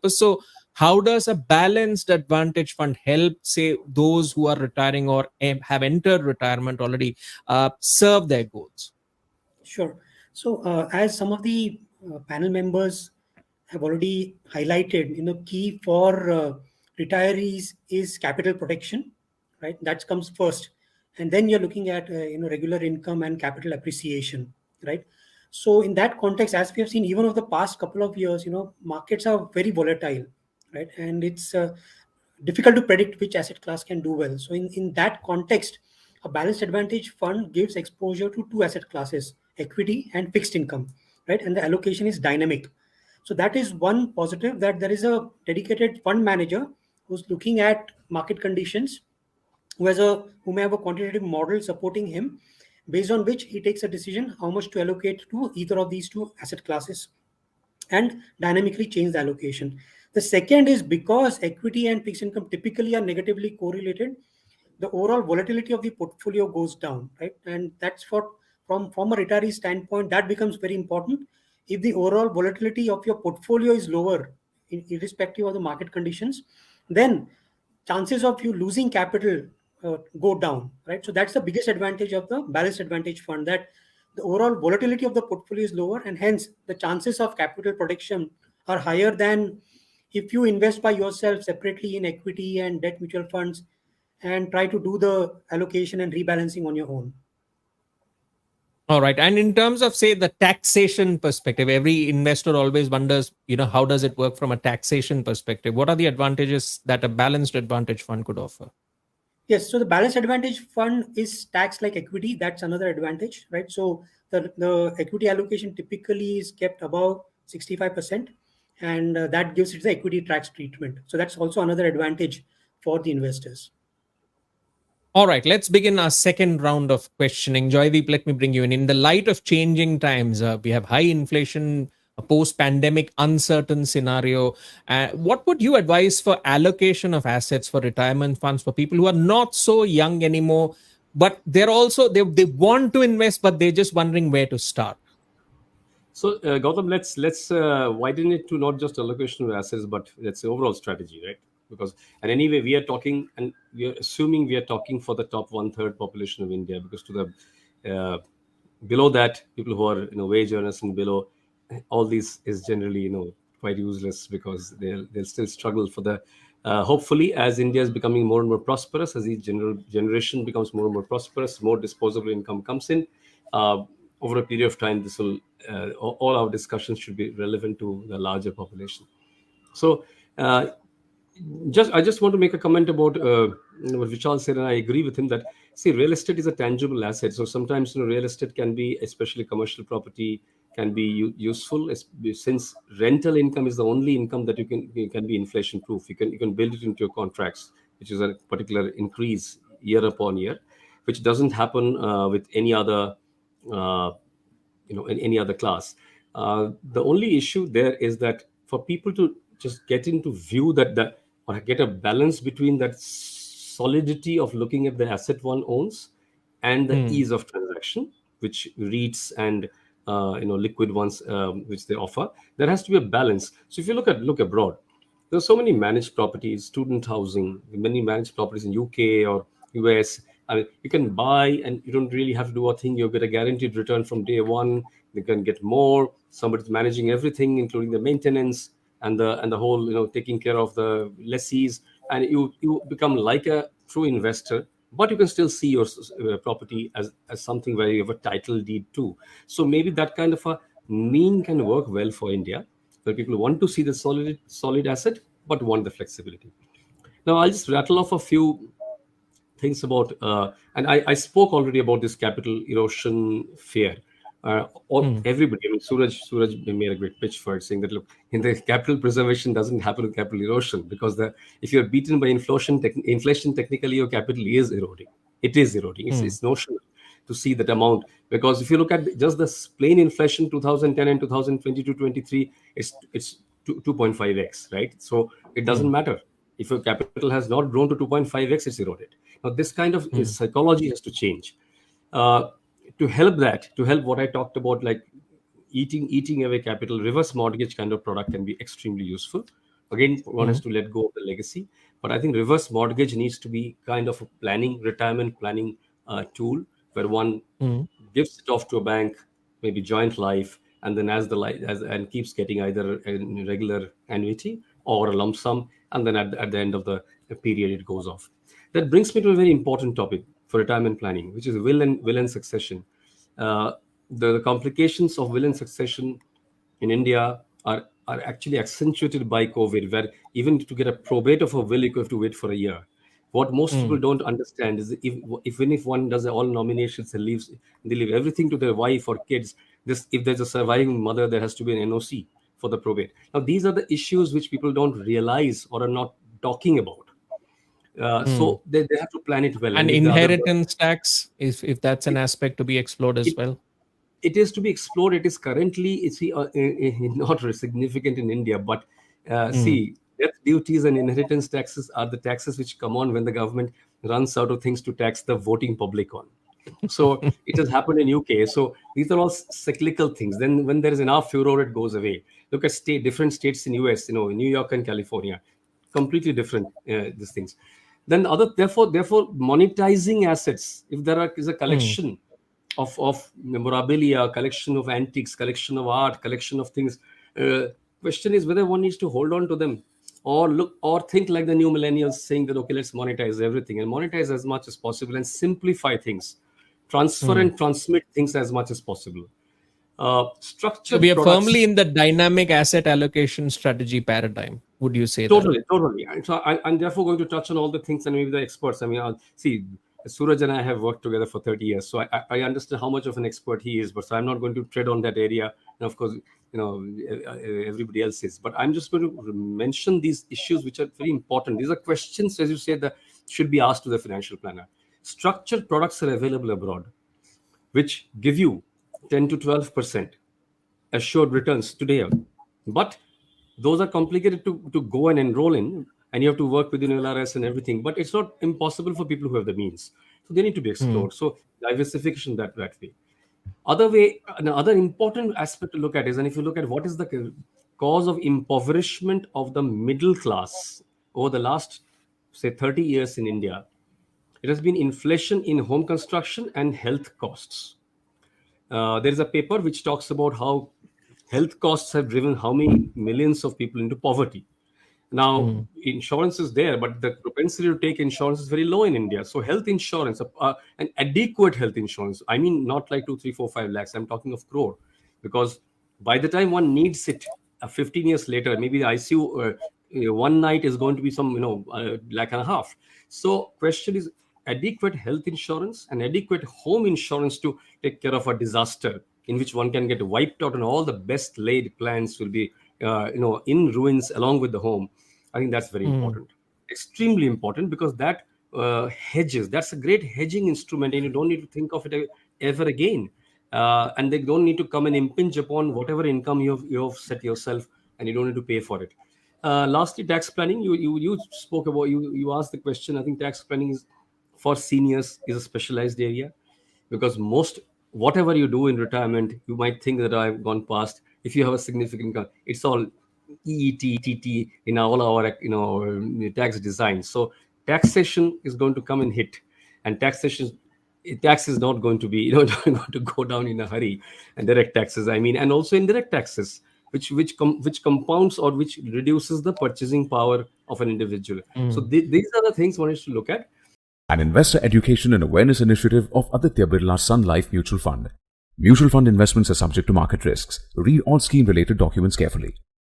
purpose. So how does a balanced advantage fund help, say, those who are retiring or have entered retirement already, serve their goals? Sure. So, as some of the panel members have already highlighted, key for retirees is capital protection, right? That comes first, and then you're looking at regular income and capital appreciation, right? So, in that context, as we have seen, even over the past couple of years, markets are very volatile, right? And it's difficult to predict which asset class can do well. So, in that context, a balanced advantage fund gives exposure to two asset classes, equity and fixed income, right? And the allocation is dynamic. So that is one positive, that there is a dedicated fund manager who's looking at market conditions, who may have a quantitative model supporting him, based on which he takes a decision how much to allocate to either of these two asset classes and dynamically change the allocation. The second is, because equity and fixed income typically are negatively correlated, the overall volatility of the portfolio goes down, right? And that's for from a retiree standpoint, that becomes very important. If the overall volatility of your portfolio is lower, irrespective of the market conditions, then chances of you losing capital go down, right? So that's the biggest advantage of the balanced advantage fund, that the overall volatility of the portfolio is lower, and hence the chances of capital protection are higher than if you invest by yourself separately in equity and debt mutual funds and try to do the allocation and rebalancing on your own. All right. And in terms of, say, the taxation perspective, every investor always wonders, how does it work from a taxation perspective? What are the advantages that a balanced advantage fund could offer? Yes, so the balanced advantage fund is taxed like equity. That's another advantage, right? So the equity allocation typically is kept above 65%, and that gives it the equity tax treatment. So that's also another advantage for the investors. All right, let's begin our second round of questioning. Joydeep, let me bring you in. In the light of changing times, we have high inflation, a post-pandemic uncertain scenario. What would you advise for allocation of assets for retirement funds for people who are not so young anymore, but they're also, they want to invest, but they're just wondering where to start? So, Gautam, let's widen it to not just allocation of assets, but let's say overall strategy, right? Because, and anyway, we are talking, and we are assuming we are talking for the top 1/3 population of India, because to the below that, people who are wage earners and below, all these is generally quite useless, because they'll still struggle for the. Hopefully, as India is becoming more and more prosperous, as each generation becomes more and more prosperous, more disposable income comes in. Over a period of time, this will all our discussions should be relevant to the larger population. So, I just want to make a comment about what Vishal said, and I agree with him that, see, real estate is a tangible asset. So sometimes real estate can be, especially commercial property, can be useful, since rental income is the only income that you can be inflation proof. You can build it into your contracts, which is a particular increase year upon year, which doesn't happen with any other in any other class. The only issue there is that for people to just get into view that or get a balance between that solidity of looking at the asset one owns and the ease of transaction, which REITs and liquid ones which they offer, there has to be a balance. So if you look abroad, there's so many managed properties, student housing, many managed properties in UK or US. I mean, you can buy and you don't really have to do a thing. You get a guaranteed return from day one. You can get more. Somebody's managing everything, including the maintenance and the whole, taking care of the lessees. And you become like a true investor, but you can still see your property as something where you have a title deed too. So maybe that kind of a mean can work well for India, where people want to see the solid asset, but want the flexibility. Now, I'll just rattle off a few things about, and I spoke already about this capital erosion fear. Everybody, I mean, Suraj made a great pitch for it, saying that, look, in the capital preservation doesn't happen with capital erosion, because if you're beaten by inflation, technically your capital is eroding. It is eroding. It's notional to see that amount, because if you look at just the plain inflation 2010 and 2022-23, it's 2.5x, right? So it doesn't matter if your capital has not grown to 2.5x, it's eroded. Now this kind of psychology has to change. To help what I talked about, like eating away capital, reverse mortgage kind of product can be extremely useful Again, one has to let go of the legacy. But I think reverse mortgage needs to be kind of a retirement planning tool where one gives it off to a bank, maybe joint life, and then and keeps getting either a regular annuity or a lump sum, and then at the end of the period it goes off. That brings me to a very important topic for retirement planning, which is will and succession. The complications of will and succession in India are actually accentuated by COVID, where even to get a probate of a will, you have to wait for a year. What most people don't understand is if one does all nominations and they leave everything to their wife or kids. If there's a surviving mother, there has to be an NOC for the probate. Now, these are the issues which people don't realize or are not talking about. So they have to plan it well. And inheritance tax, if that's an aspect to be explored as well. It is to be explored. It is currently not significant in India, but see, death duties and inheritance taxes are the taxes which come on when the government runs out of things to tax the voting public on. So it has happened in UK. So these are all cyclical things. Then when there is enough furor, it goes away. Look at different states in US, New York and California, completely different these things. Then therefore monetizing assets, if there is a collection of memorabilia, collection of antiques, collection of art, collection of things, question is whether one needs to hold on to them or think like the new millennials, saying that, okay, let's monetize everything and monetize as much as possible and simplify things, transfer and transmit things as much as possible. Structured So we are products, firmly in the dynamic asset allocation strategy paradigm. Would you say totally. So I'm therefore going to touch on all the things and maybe the experts. I mean, see, Suraj and I have worked together for 30 years, so I understand how much of an expert he is, but so I'm not going to tread on that area. And of course, everybody else is. But I'm just going to mention these issues which are very important. These are questions, as you say, that should be asked to the financial planner. Structured products are available abroad, which give you 10 to 12% assured returns today. But those are complicated to go and enroll in, and you have to work within LRS and everything. But it's not impossible for people who have the means. So they need to be explored. So diversification that way. Another important aspect to look at is, and if you look at what is the cause of impoverishment of the middle class over the last, say, 30 years in India, it has been inflation in home construction and health costs. There is a paper which talks about how health costs have driven how many millions of people into poverty. Now, insurance is there, but the propensity to take insurance is very low in India. So health insurance, an adequate health insurance, I mean, not like 2, 3, 4, 5 lakhs, I'm talking of crore. Because by the time one needs it, 15 years later, maybe the ICU one night is going to be some, lakh and a half. So question is adequate health insurance and adequate home insurance to take care of a disaster in which one can get wiped out and all the best laid plans will be in ruins along with the home. I think that's very important, extremely important, because that hedges. That's a great hedging instrument, and you don't need to think of it ever again. And they don't need to come and impinge upon whatever income you have set yourself, and you don't need to pay for it. Lastly, tax planning. You spoke about, you asked the question. I think tax planning is for seniors is a specialized area, because whatever you do in retirement, you might think that I've gone past. If you have a significant income, it's all EET, TT in all our tax design. So taxation is going to come and hit, and tax is not going to be going to go down in a hurry. And direct taxes, and also indirect taxes, which compounds or which reduces the purchasing power of an individual. So these are the things one needs to look at. An investor education and awareness initiative of Aditya Birla Sun Life Mutual Fund. Mutual fund investments are subject to market risks. Read all scheme-related documents carefully.